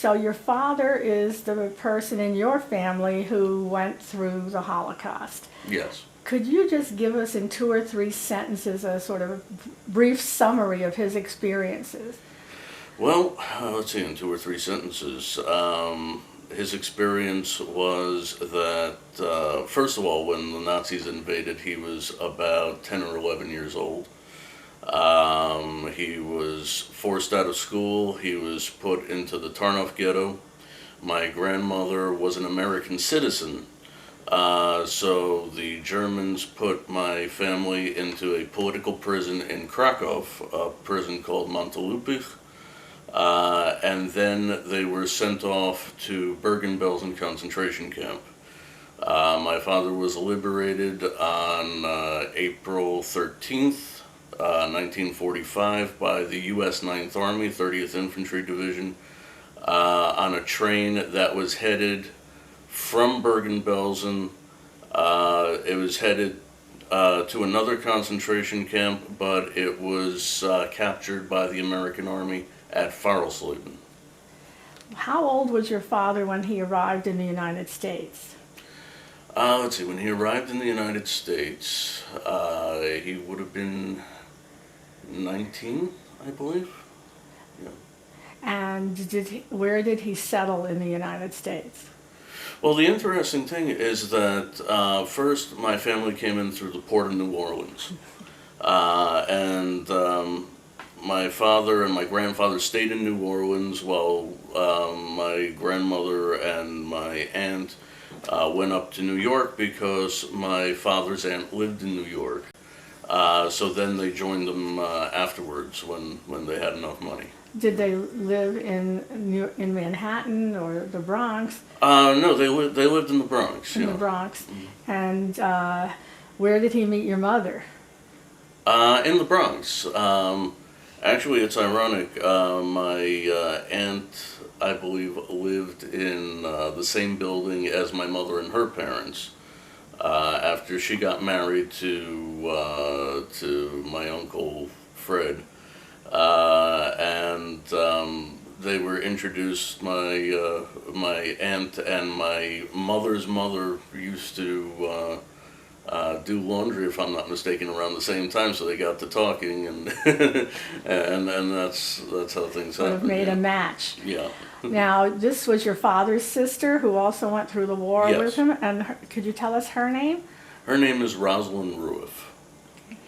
So your father is the person in your family who went through the Holocaust. Yes. Could you just give us in 2 or 3 sentences a sort of brief summary of his experiences? Well, let's see, in 2 or 3 sentences. His experience was that, first of all, when the Nazis invaded, he was about 10 or 11 years old. He was forced out of school. He was put into the Tarnow ghetto. My grandmother was an American citizen, so the Germans put my family into a political prison in Krakow, a prison called Montelupich. And then they were sent off to Bergen-Belsen concentration camp. My father was liberated on April 13th, 1945 by the U.S. 9th Army, 30th Infantry Division, on a train that was headed from Bergen-Belsen. It was headed to another concentration camp, but it was captured by the American Army at Farelsleben. How old was your father when he arrived in the United States? Let's see, when he arrived in the United States, he would have been 19, I believe. Yeah. And where did he settle in the United States? Well, the interesting thing is that first my family came in through the port of New Orleans. And my father and my grandfather stayed in New Orleans while my grandmother and my aunt went up to New York because my father's aunt lived in New York. So then they joined them afterwards when they had enough money. Did they live in Manhattan or the Bronx? No, they lived in the Bronx. In the Bronx. And where did he meet your mother? In the Bronx. Actually, it's ironic. My aunt, I believe, lived in the same building as my mother and her parents. After she got married to my uncle Fred, and they were introduced. My aunt and my mother's mother used to do laundry, if I'm not mistaken, around the same time, so they got to talking, and and that's how things Sort of happened. made Yeah. a match. Yeah. Now, this was your father's sister who also went through the war Yes. with him, and could you tell us her name? Her name is Rosalind Ruiff.